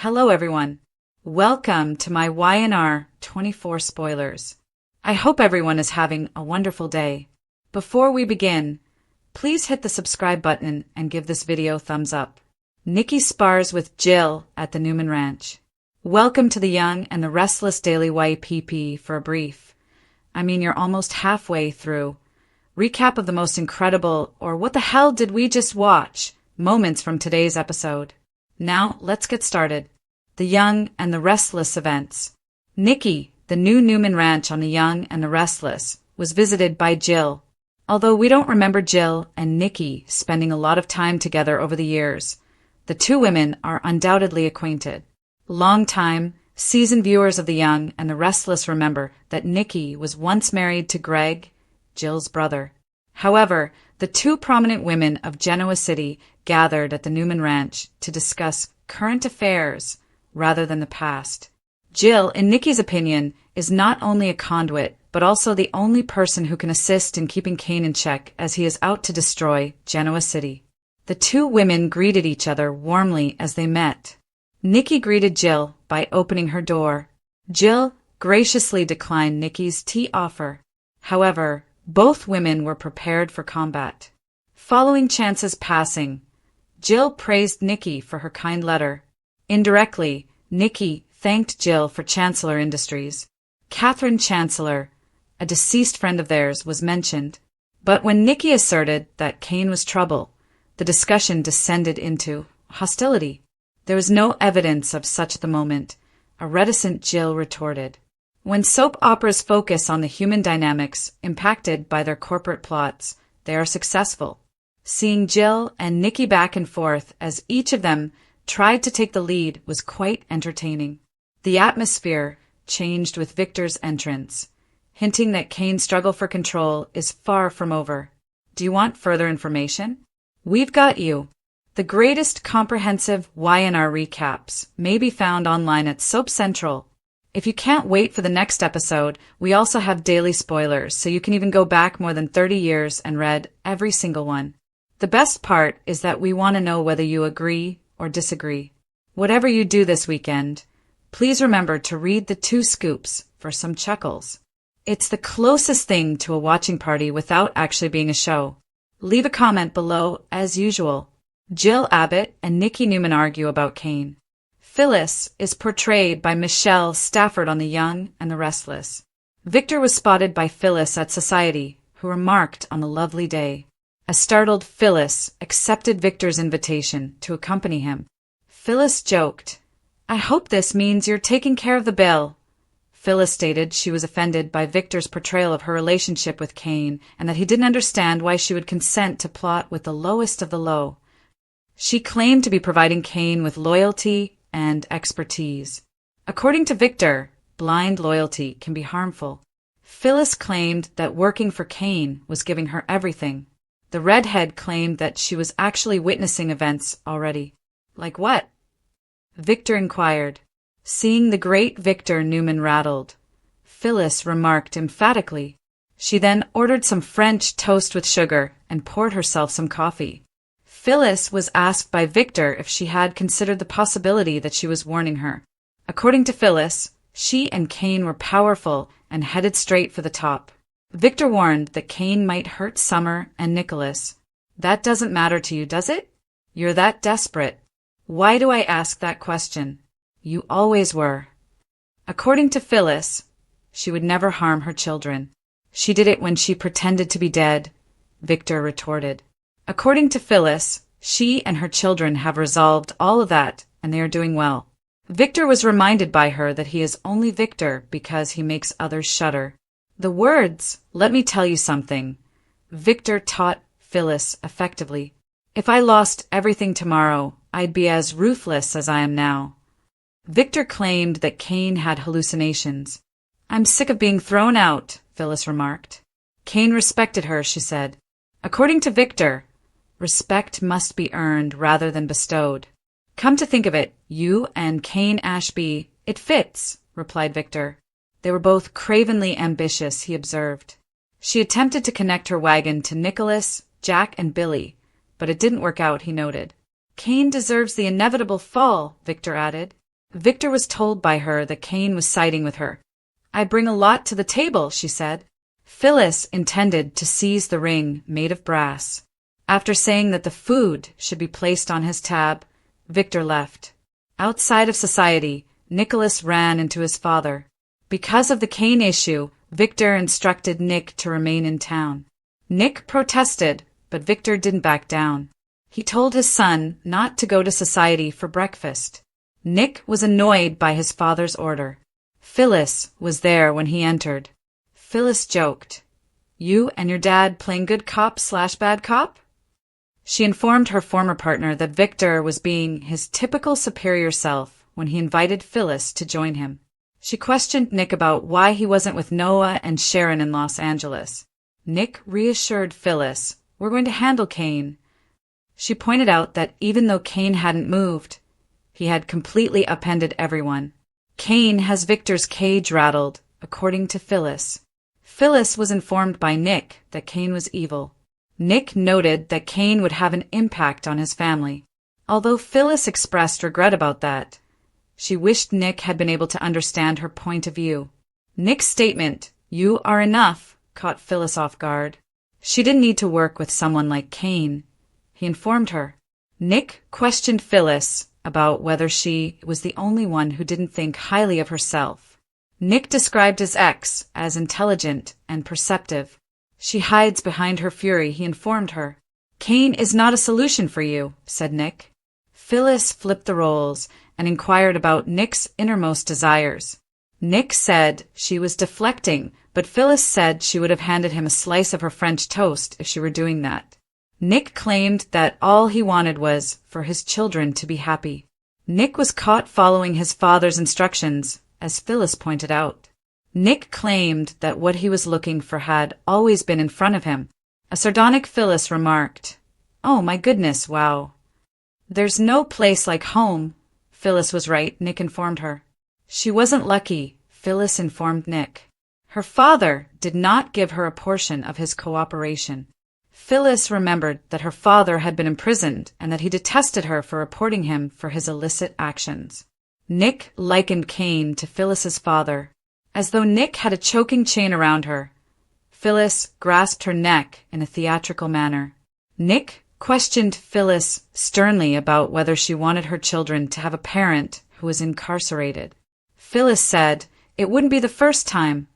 Hello everyone. Welcome to my YNR 24 spoilers. I hope everyone is having a wonderful day. Before we begin, please hit the subscribe button and give this video a thumbs up. Nikki spars with Jill at the Newman Ranch. Welcome to the Young and the Restless Daily YPP for a brief. You're almost halfway through. Recap of the most incredible, or what the hell did we just watch, moments from today's episode. Now, let's get started. The Young and the Restless events. Nikki, the new Newman Ranch on the Young and the Restless, was visited by Jill. Although we don't remember Jill and Nikki spending a lot of time together over the years, the two women are undoubtedly acquainted. Long-time, seasoned viewers of the Young and the Restless remember that Nikki was once married to Greg, Jill's brother. However, the two prominent women of Genoa City gathered at the Newman Ranch to discuss current affairs rather than the past. Jill, in Nikki's opinion, is not only a conduit, but also the only person who can assist in keeping Kane in check as he is out to destroy Genoa City. The two women greeted each other warmly as they met. Nikki greeted Jill by opening her door. Jill graciously declined Nikki's tea offer. However, both women were prepared for combat. Following Chance's passing, Jill praised Nikki for her kind letter. Indirectly, Nikki thanked Jill for Chancellor Industries. Catherine Chancellor, a deceased friend of theirs, was mentioned. But when Nikki asserted that Kane was trouble, the discussion descended into hostility. There was no evidence of such at the moment, a reticent Jill retorted. When soap operas focus on the human dynamics impacted by their corporate plots, they are successful. Seeing Jill and Nikki back and forth as each of them tried to take the lead was quite entertaining. The atmosphere changed with Victor's entrance, hinting that Kane's struggle for control is far from over. Do you want further information? We've got you. The greatest comprehensive YNR recaps may be found online at Soap Central. If you can't wait for the next episode, we also have daily spoilers, so you can even go back more than 30 years and read every single one. The best part is that we want to know whether you agree or disagree. Whatever you do this weekend, please remember to read the 2 scoops for some chuckles. It's the closest thing to a watching party without actually being a show. Leave a comment below as usual. Jill Abbott and Nikki Newman argue about Kane. Phyllis is portrayed by Michelle Stafford on The Young and the Restless. Victor was spotted by Phyllis at Society, who remarked on the lovely day. A startled Phyllis accepted Victor's invitation to accompany him. Phyllis joked, "I hope this means you're taking care of the bill." Phyllis stated she was offended by Victor's portrayal of her relationship with Kane and that he didn't understand why she would consent to plot with the lowest of the low. She claimed to be providing Kane with loyalty and expertise. According to Victor, blind loyalty can be harmful. Phyllis claimed that working for Kane was giving her everything. The redhead claimed that she was actually witnessing events already. Like what? Victor inquired. Seeing the great Victor, Newman rattled. Phyllis remarked emphatically. She then ordered some French toast with sugar and poured herself some coffee. Phyllis was asked by Victor if she had considered the possibility that she was warning her. According to Phyllis, she and Kane were powerful and headed straight for the top. Victor warned that Kane might hurt Summer and Nicholas. That doesn't matter to you, does it? You're that desperate. Why do I ask that question? You always were. According to Phyllis, she would never harm her children. She did it when she pretended to be dead, Victor retorted. According to Phyllis, she and her children have resolved all of that, and they are doing well. Victor was reminded by her that he is only Victor because he makes others shudder. The words, "Let me tell you something," Victor taught Phyllis effectively. If I lost everything tomorrow, I'd be as ruthless as I am now. Victor claimed that Kane had hallucinations. "I'm sick of being thrown out," Phyllis remarked. Kane respected her, she said. According to Victor, respect must be earned rather than bestowed. "Come to think of it, you and Kane Ashby, it fits," replied Victor. They were both cravenly ambitious, he observed. She attempted to connect her wagon to Nicholas, Jack, and Billy, but it didn't work out, he noted. "Kane deserves the inevitable fall," Victor added. Victor was told by her that Kane was siding with her. "I bring a lot to the table," she said. Phyllis intended to seize the ring made of brass. After saying that the food should be placed on his tab, Victor left. Outside of society, Nicholas ran into his father. Because of the Kane issue, Victor instructed Nick to remain in town. Nick protested, but Victor didn't back down. He told his son not to go to society for breakfast. Nick was annoyed by his father's order. Phyllis was there when he entered. Phyllis joked, "You and your dad playing good cop/bad cop?" She informed her former partner that Victor was being his typical superior self when he invited Phyllis to join him. She questioned Nick about why he wasn't with Noah and Sharon in Los Angeles. Nick reassured Phyllis, "We're going to handle Kane." She pointed out that even though Kane hadn't moved, he had completely upended everyone. Kane has Victor's cage rattled, according to Phyllis. Phyllis was informed by Nick that Kane was evil. Nick noted that Kane would have an impact on his family. Although Phyllis expressed regret about that, she wished Nick had been able to understand her point of view. Nick's statement, "You are enough," caught Phyllis off guard. She didn't need to work with someone like Kane, he informed her. Nick questioned Phyllis about whether she was the only one who didn't think highly of herself. Nick described his ex as intelligent and perceptive. "She hides behind her fury," he informed her. "Kane is not a solution for you," said Nick. Phyllis flipped the roles and inquired about Nick's innermost desires. Nick said she was deflecting, but Phyllis said she would have handed him a slice of her French toast if she were doing that. Nick claimed that all he wanted was for his children to be happy. Nick was caught following his father's instructions, as Phyllis pointed out. Nick claimed that what he was looking for had always been in front of him. A sardonic Phyllis remarked, "Oh my goodness, wow. There's no place like home." Phyllis was right, Nick informed her. She wasn't lucky, Phyllis informed Nick. Her father did not give her a portion of his cooperation. Phyllis remembered that her father had been imprisoned and that he detested her for reporting him for his illicit actions. Nick likened Kane to Phyllis's father, as though Nick had a choking chain around her. Phyllis grasped her neck in a theatrical manner. Nick questioned Phyllis sternly about whether she wanted her children to have a parent who was incarcerated. Phyllis said it wouldn't be the first time.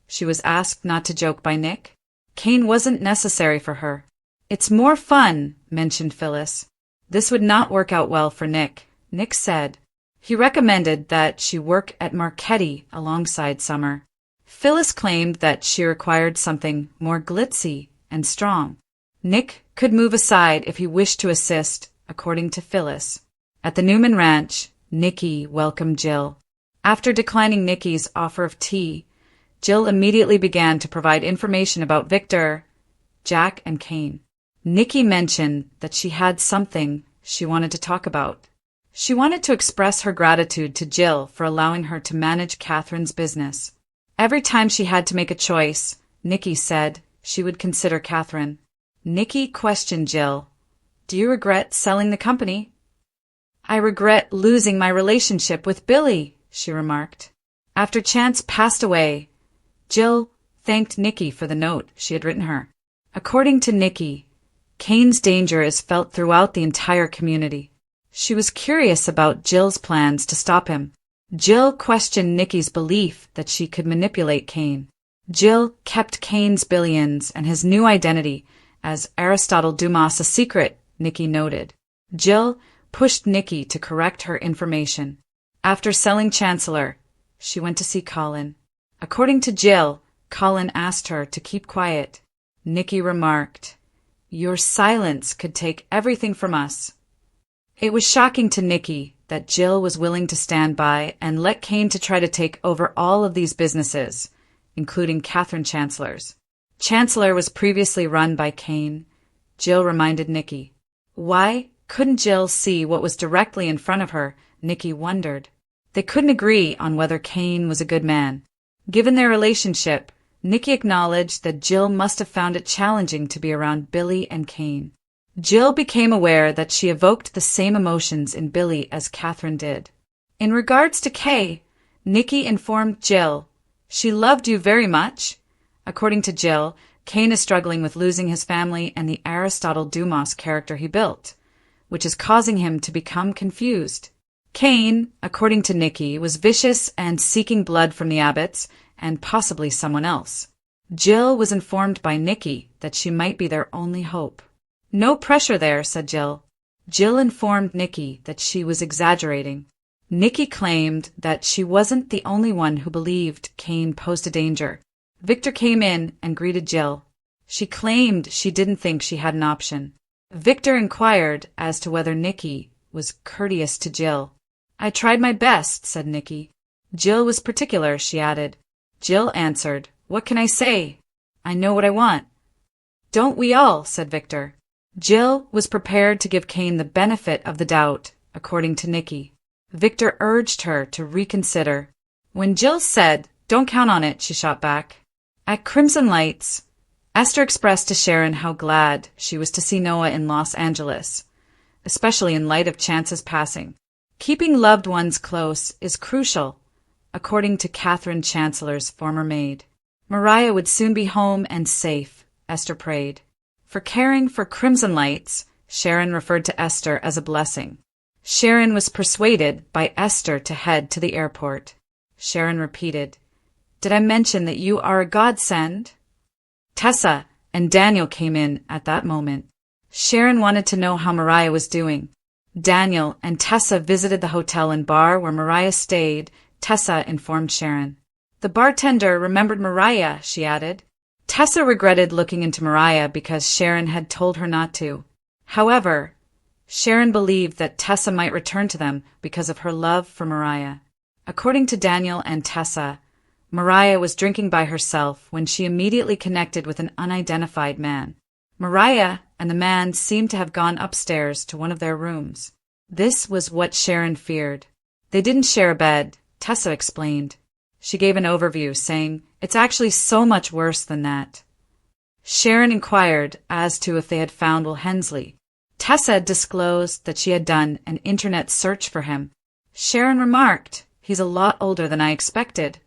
She was asked not to joke by Nick. Kane wasn't necessary for her. "It's more fun," mentioned Phyllis. This would not work out well for Nick, Nick said. He recommended that she work at Marchetti alongside Summer. Phyllis claimed that she required something more glitzy and strong. Nick could move aside if he wished to assist, according to Phyllis. At the Newman ranch, Nikki welcomed Jill. After declining Nikki's offer of tea, Jill immediately began to provide information about Victor, Jack, and Kane. Nikki mentioned that she had something she wanted to talk about. She wanted to express her gratitude to Jill for allowing her to manage Catherine's business. Every time she had to make a choice, Nikki said she would consider Catherine. Nikki questioned Jill, "Do you regret selling the company?" "I regret losing my relationship with Billy," she remarked. After Chance passed away, Jill thanked Nikki for the note she had written her. According to Nikki, Kane's danger is felt throughout the entire community. She was curious about Jill's plans to stop him. Jill questioned Nikki's belief that she could manipulate Kane. Jill kept Kane's billions and his new identity as Aristotle Dumas a secret, Nikki noted. Jill pushed Nikki to correct her information. After selling Chancellor, she went to see Colin. According to Jill, Colin asked her to keep quiet. Nikki remarked, "Your silence could take everything from us." It was shocking to Nikki that Jill was willing to stand by and let Kane to try to take over all of these businesses, including Catherine Chancellor's. Chancellor was previously run by Kane, Jill reminded Nikki. Why couldn't Jill see what was directly in front of her, Nikki wondered. They couldn't agree on whether Kane was a good man. Given their relationship, Nikki acknowledged that Jill must have found it challenging to be around Billy and Kane. Jill became aware that she evoked the same emotions in Billy as Catherine did. In regards to Kay, Nikki informed Jill, "She loved you very much." According to Jill, Kane is struggling with losing his family and the Aristotle Dumas character he built, which is causing him to become confused. Kane, according to Nikki, was vicious and seeking blood from the Abbotts and possibly someone else. Jill was informed by Nikki that she might be their only hope. "No pressure there," said Jill. Jill informed Nikki that she was exaggerating. Nikki claimed that she wasn't the only one who believed Kane posed a danger. Victor came in and greeted Jill. She claimed she didn't think she had an option. Victor inquired as to whether Nikki was courteous to Jill. "I tried my best," said Nikki. "Jill was particular," she added. Jill answered, "What can I say? I know what I want." "Don't we all?" said Victor. Jill was prepared to give Kane the benefit of the doubt, according to Nikki. Victor urged her to reconsider. When Jill said, "Don't count on it," she shot back. At Crimson Lights, Esther expressed to Sharon how glad she was to see Noah in Los Angeles, especially in light of Chance's passing. Keeping loved ones close is crucial, according to Catherine Chancellor's former maid. Mariah would soon be home and safe, Esther prayed. For caring for Crimson Lights, Sharon referred to Esther as a blessing. Sharon was persuaded by Esther to head to the airport. Sharon repeated, "Did I mention that you are a godsend?" Tessa and Daniel came in at that moment. Sharon wanted to know how Mariah was doing. Daniel and Tessa visited the hotel and bar where Mariah stayed, Tessa informed Sharon. "The bartender remembered Mariah," she added. Tessa regretted looking into Mariah because Sharon had told her not to. However, Sharon believed that Tessa might return to them because of her love for Mariah. According to Daniel and Tessa, Mariah was drinking by herself when she immediately connected with an unidentified man. Mariah and the man seemed to have gone upstairs to one of their rooms. This was what Sharon feared. They didn't share a bed, Tessa explained. She gave an overview, saying, "It's actually so much worse than that." Sharon inquired as to if they had found Will Hensley. Tessa disclosed that she had done an internet search for him. Sharon remarked, "He's a lot older than I expected,"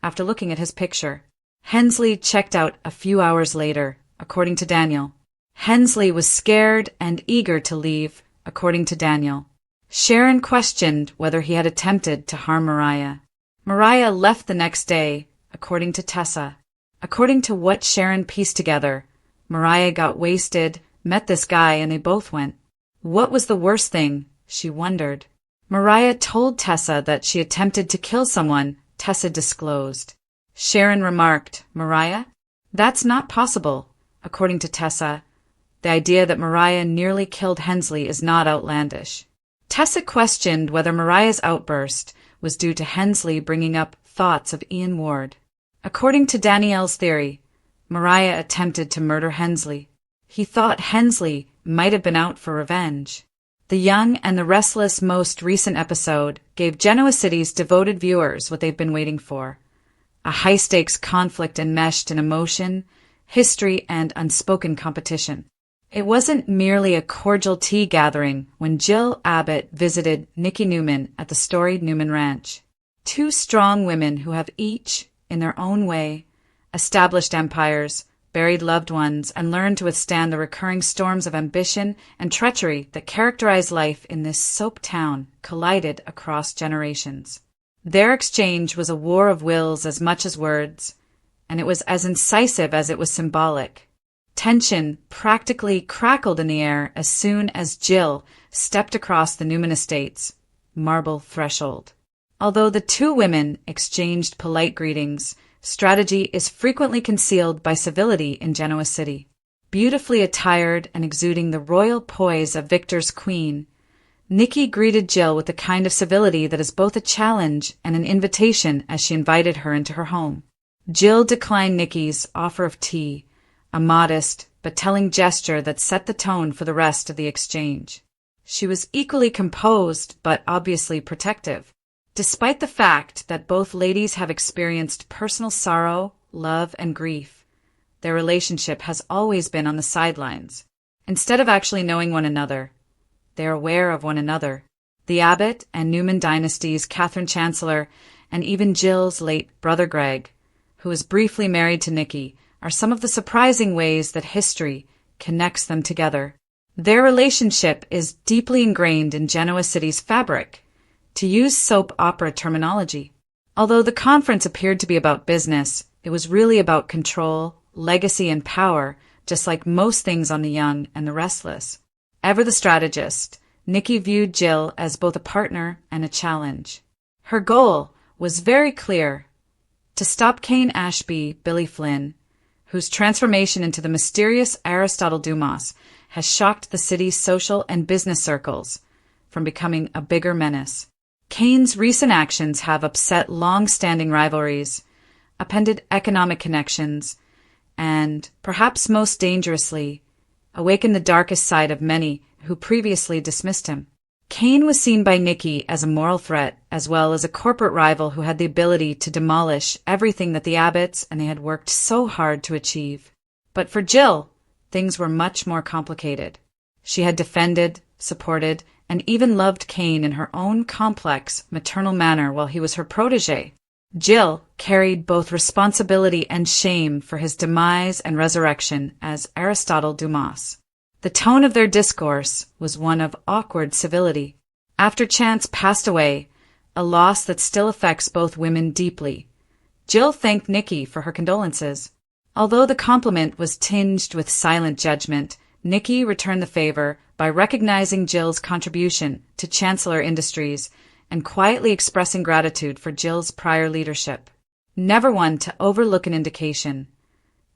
after looking at his picture. Hensley checked out a few hours later, according to Daniel. Hensley was scared and eager to leave, according to Daniel. Sharon questioned whether he had attempted to harm Mariah. Mariah left the next day, according to Tessa. According to what Sharon pieced together, Mariah got wasted, met this guy, and they both went. What was the worst thing? She wondered. Mariah told Tessa that she attempted to kill someone, Tessa disclosed. Sharon remarked, "Mariah? That's not possible." According to Tessa, the idea that Mariah nearly killed Hensley is not outlandish. Tessa questioned whether Mariah's outburst was due to Hensley bringing up thoughts of Ian Ward. According to Danielle's theory, Mariah attempted to murder Hensley. He thought Hensley might have been out for revenge. The Young and the Restless most recent episode gave Genoa City's devoted viewers what they've been waiting for. A high-stakes conflict enmeshed in emotion, history, and unspoken competition. It wasn't merely a cordial tea gathering when Jill Abbott visited Nikki Newman at the storied Newman Ranch. Two strong women who have each, in their own way, established empires, buried loved ones, and learned to withstand the recurring storms of ambition and treachery that characterize life in this soap town, collided across generations. Their exchange was a war of wills as much as words, and it was as incisive as it was symbolic. Tension practically crackled in the air as soon as Jill stepped across the Newman estate's marble threshold. Although the two women exchanged polite greetings, strategy is frequently concealed by civility in Genoa City. Beautifully attired and exuding the royal poise of Victor's queen, Nikki greeted Jill with the kind of civility that is both a challenge and an invitation as she invited her into her home. Jill declined Nikki's offer of tea, a modest but telling gesture that set the tone for the rest of the exchange. She was equally composed but obviously protective. Despite the fact that both ladies have experienced personal sorrow, love, and grief, their relationship has always been on the sidelines. Instead of actually knowing one another, they are aware of one another. The Abbott and Newman dynasties, Catherine Chancellor, and even Jill's late brother Greg, who was briefly married to Nikki, are some of the surprising ways that history connects them together. Their relationship is deeply ingrained in Genoa City's fabric, to use soap opera terminology. Although the conference appeared to be about business, it was really about control, legacy, and power, just like most things on The Young and the Restless. Ever the strategist, Nikki viewed Jill as both a partner and a challenge. Her goal was very clear: to stop Cain Ashby, Billy Flynn, whose transformation into the mysterious Aristotle Dumas has shocked the city's social and business circles, from becoming a bigger menace. Cain's recent actions have upset long-standing rivalries, upended economic connections, and, perhaps most dangerously, awakened the darkest side of many who previously dismissed him. Cain was seen by Nikki as a moral threat, as well as a corporate rival who had the ability to demolish everything that the Abbotts and they had worked so hard to achieve. But for Jill, things were much more complicated. She had defended, supported, and even loved Cain in her own complex, maternal manner while he was her protégé. Jill carried both responsibility and shame for his demise and resurrection as Aristotle Dumas. The tone of their discourse was one of awkward civility. After Chance passed away, a loss that still affects both women deeply, Jill thanked Nikki for her condolences. Although the compliment was tinged with silent judgment, Nikki returned the favor by recognizing Jill's contribution to Chancellor Industries and quietly expressing gratitude for Jill's prior leadership. Never one to overlook an indication,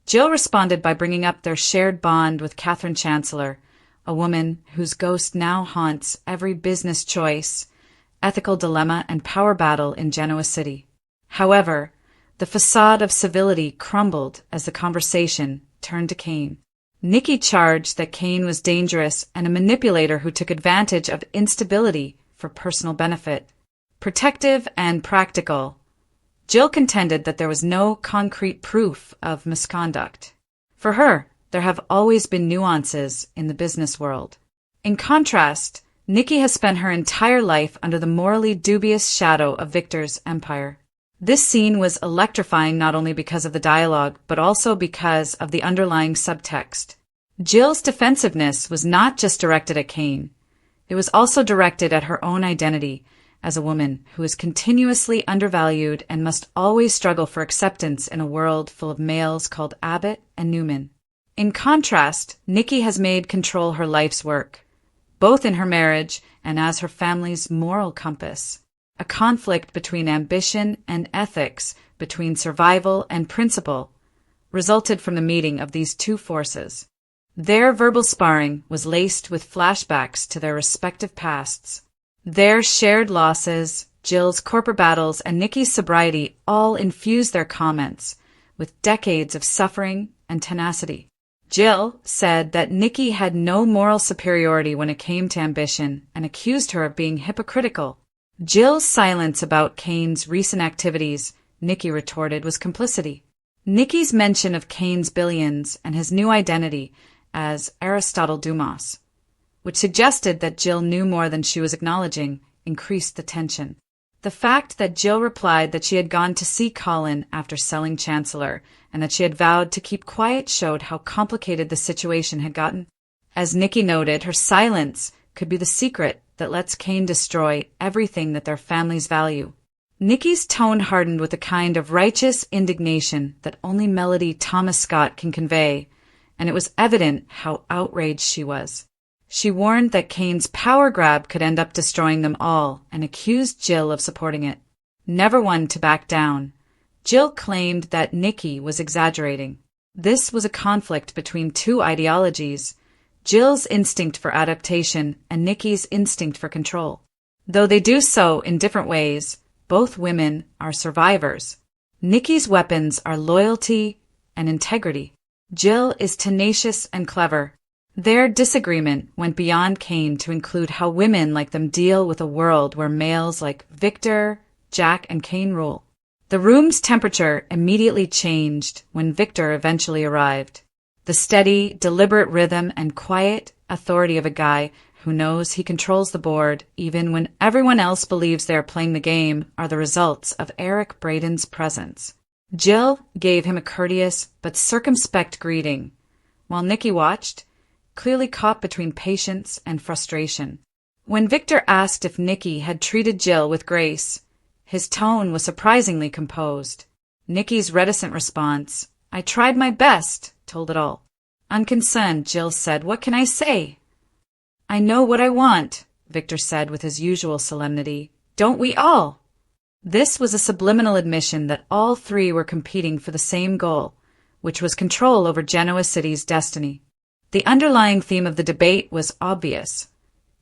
Jill responded by bringing up their shared bond with Catherine Chancellor, a woman whose ghost now haunts every business choice, ethical dilemma, and power battle in Genoa City. However, the facade of civility crumbled as the conversation turned to Cain. Nikki charged that Cain was dangerous and a manipulator who took advantage of instability for personal benefit. Protective and practical, Jill contended that there was no concrete proof of misconduct. For her, there have always been nuances in the business world. In contrast, Nikki has spent her entire life under the morally dubious shadow of Victor's empire. This scene was electrifying not only because of the dialogue, but also because of the underlying subtext. Jill's defensiveness was not just directed at Cain. It was also directed at her own identity as a woman who is continuously undervalued and must always struggle for acceptance in a world full of males called Abbott and Newman. In contrast, Nikki has made control her life's work, both in her marriage and as her family's moral compass. A conflict between ambition and ethics, between survival and principle, resulted from the meeting of these two forces. Their verbal sparring was laced with flashbacks to their respective pasts. Their shared losses, Jill's corporate battles, and Nikki's sobriety all infused their comments with decades of suffering and tenacity. Jill said that Nikki had no moral superiority when it came to ambition and accused her of being hypocritical. Jill's silence about Cain's recent activities, Nikki retorted, was complicity. Nikki's mention of Cain's billions and his new identity as Aristotle Dumas, which suggested that Jill knew more than she was acknowledging, increased the tension. The fact that Jill replied that she had gone to see Colin after selling Chancellor and that she had vowed to keep quiet showed how complicated the situation had gotten. As Nikki noted, her silence could be the secret that lets Cain destroy everything that their families value. Nikki's tone hardened with a kind of righteous indignation that only Melody Thomas Scott can convey, and it was evident how outraged she was. She warned that Cain's power grab could end up destroying them all and accused Jill of supporting it. Never one to back down, Jill claimed that Nikki was exaggerating. This was a conflict between two ideologies, Jill's instinct for adaptation and Nikki's instinct for control. Though they do so in different ways, both women are survivors. Nikki's weapons are loyalty and integrity. Jill is tenacious and clever. Their disagreement went beyond Cain to include how women like them deal with a world where males like Victor, Jack, and Cain rule. The room's temperature immediately changed when Victor eventually arrived. The steady, deliberate rhythm and quiet authority of a guy who knows he controls the board even when everyone else believes they are playing the game, are the results of Eric Braden's presence. Jill gave him a courteous but circumspect greeting, while Nikki watched, clearly caught between patience and frustration. When Victor asked if Nikki had treated Jill with grace, his tone was surprisingly composed. Nikki's reticent response, "I tried my best," told it all. Unconcerned, Jill said, "What can I say?" "I know what I want," Victor said with his usual solemnity. "Don't we all?" This was a subliminal admission that all three were competing for the same goal, which was control over Genoa City's destiny. The underlying theme of the debate was obvious.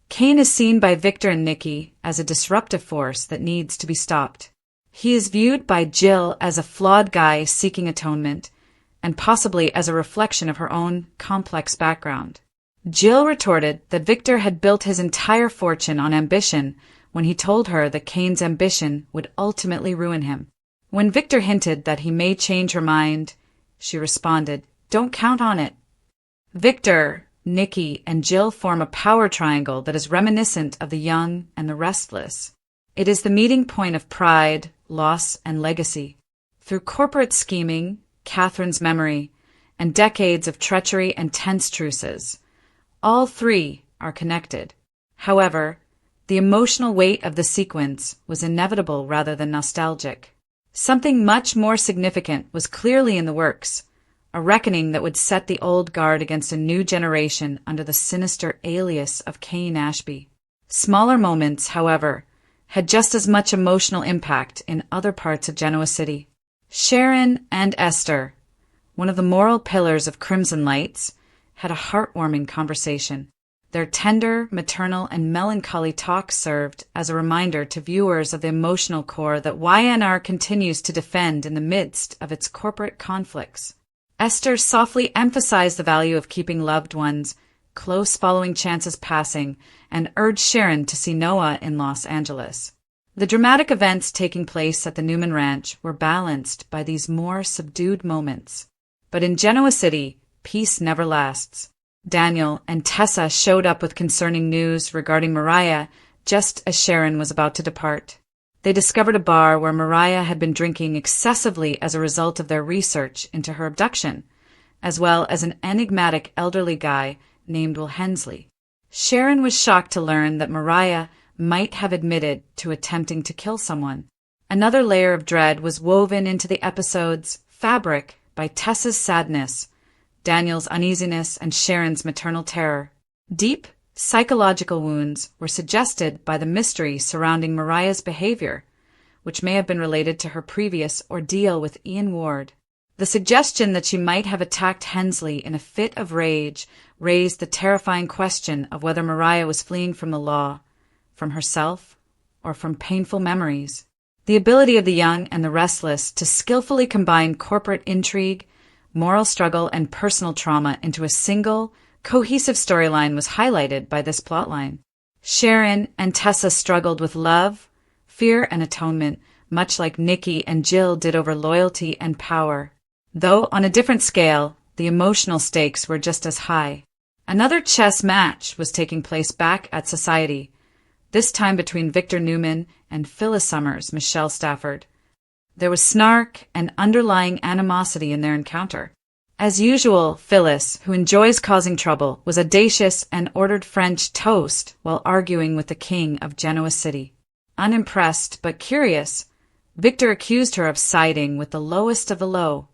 Kane is seen by Victor and Nikki as a disruptive force that needs to be stopped. He is viewed by Jill as a flawed guy seeking atonement, and possibly as a reflection of her own complex background. Jill retorted that Victor had built his entire fortune on ambition when he told her that Kane's ambition would ultimately ruin him. When Victor hinted that he may change her mind, she responded, "Don't count on it." Victor, Nikki, and Jill form a power triangle that is reminiscent of the young and the restless. It is the meeting point of pride, loss, and legacy. Through corporate scheming, Catherine's memory, and decades of treachery and tense truces, all three are connected. However, the emotional weight of the sequence was inevitable rather than nostalgic. Something much more significant was clearly in the works, a reckoning that would set the old guard against a new generation under the sinister alias of Kane Ashby. Smaller moments, however, had just as much emotional impact in other parts of Genoa City. Sharon and Esther, one of the moral pillars of Crimson Lights, had a heartwarming conversation. Their tender, maternal, and melancholy talk served as a reminder to viewers of the emotional core that YNR continues to defend in the midst of its corporate conflicts. Esther softly emphasized the value of keeping loved ones close following Chance's passing and urged Sharon to see Noah in Los Angeles. The dramatic events taking place at the Newman Ranch were balanced by these more subdued moments. But in Genoa City, peace never lasts. Daniel and Tessa showed up with concerning news regarding Mariah just as Sharon was about to depart. They discovered a bar where Mariah had been drinking excessively as a result of their research into her abduction, as well as an enigmatic elderly guy named Will Hensley. Sharon was shocked to learn that Mariah might have admitted to attempting to kill someone. Another layer of dread was woven into the episode's fabric by Tessa's sadness, Daniel's uneasiness, and Sharon's maternal terror. Deep psychological wounds were suggested by the mystery surrounding Mariah's behavior, which may have been related to her previous ordeal with Ian Ward. The suggestion that she might have attacked Hensley in a fit of rage raised the terrifying question of whether Mariah was fleeing from the law, from herself, or from painful memories. The ability of the young and the restless to skillfully combine corporate intrigue, moral struggle, and personal trauma into a single, cohesive storyline was highlighted by this plotline. Sharon and Tessa struggled with love, fear, and atonement, much like Nikki and Jill did over loyalty and power. Though on a different scale, the emotional stakes were just as high. Another chess match was taking place back at Society, this time between Victor Newman and Phyllis Summers, Michelle Stafford. There was snark and underlying animosity in their encounter. As usual, Phyllis, who enjoys causing trouble, was audacious and ordered French toast while arguing with the king of Genoa City. Unimpressed but curious, Victor accused her of siding with the lowest of the low.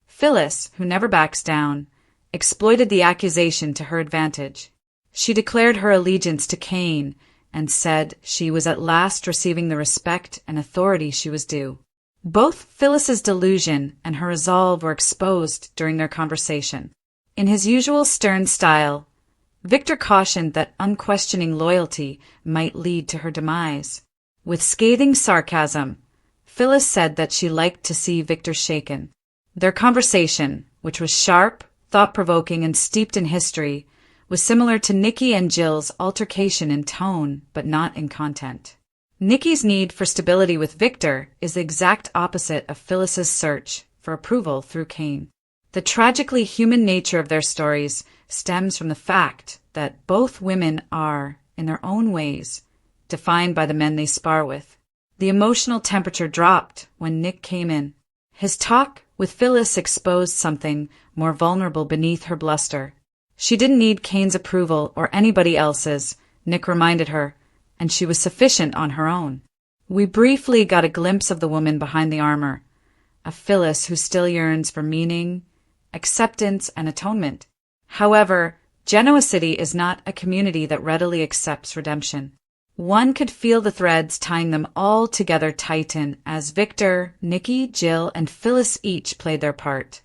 Phyllis, who never backs down, exploited the accusation to her advantage. She declared her allegiance to Kane and said she was at last receiving the respect and authority she was due. Both Phyllis's delusion and her resolve were exposed during their conversation. In his usual stern style, Victor cautioned that unquestioning loyalty might lead to her demise. With scathing sarcasm, Phyllis said that she liked to see Victor shaken. Their conversation, which was sharp, thought-provoking, and steeped in history, was similar to Nikki and Jill's altercation in tone, but not in content. Nikki's need for stability with Victor is the exact opposite of Phyllis's search for approval through Kane. The tragically human nature of their stories stems from the fact that both women are, in their own ways, defined by the men they spar with. The emotional temperature dropped when Nick came in. His talk with Phyllis exposed something more vulnerable beneath her bluster. She didn't need Kane's approval or anybody else's, Nick reminded her, and she was sufficient on her own. We briefly got a glimpse of the woman behind the armor, a Phyllis who still yearns for meaning, acceptance, and atonement. However, Genoa City is not a community that readily accepts redemption. One could feel the threads tying them all together tighten as Victor, Nikki, Jill, and Phyllis each played their part.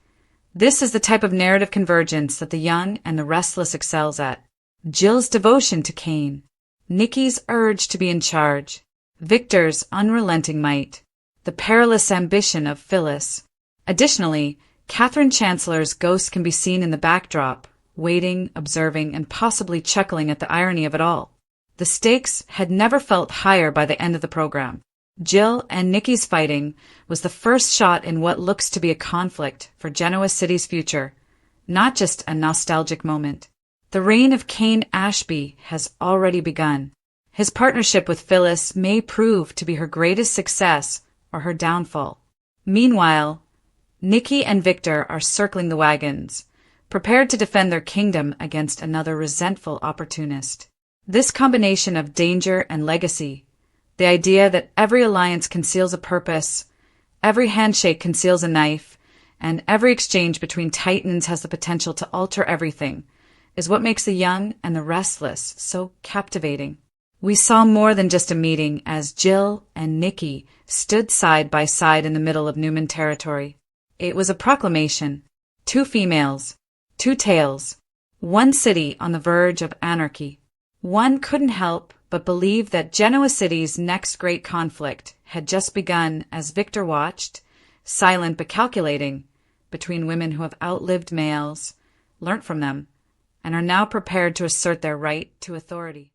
This is the type of narrative convergence that the young and the restless excels at. Jill's devotion to Kane, Nikki's urge to be in charge, Victor's unrelenting might, the perilous ambition of Phyllis. Additionally, Catherine Chancellor's ghost can be seen in the backdrop, waiting, observing, and possibly chuckling at the irony of it all. The stakes had never felt higher by the end of the program. Jill and Nikki's fighting was the first shot in what looks to be a conflict for Genoa City's future, not just a nostalgic moment. The reign of Kane Ashby has already begun. His partnership with Phyllis may prove to be her greatest success or her downfall. Meanwhile, Nikki and Victor are circling the wagons, prepared to defend their kingdom against another resentful opportunist. This combination of danger and legacy, the idea that every alliance conceals a purpose, every handshake conceals a knife, and every exchange between titans has the potential to alter everything, is what makes the young and the restless so captivating. We saw more than just a meeting as Jill and Nikki stood side by side in the middle of Newman territory. It was a proclamation. 2 females, 2 tales, 1 city on the verge of anarchy. One couldn't help but believe that Genoa City's next great conflict had just begun as Victor watched, silent but calculating, between women who have outlived males, learnt from them, and are now prepared to assert their right to authority.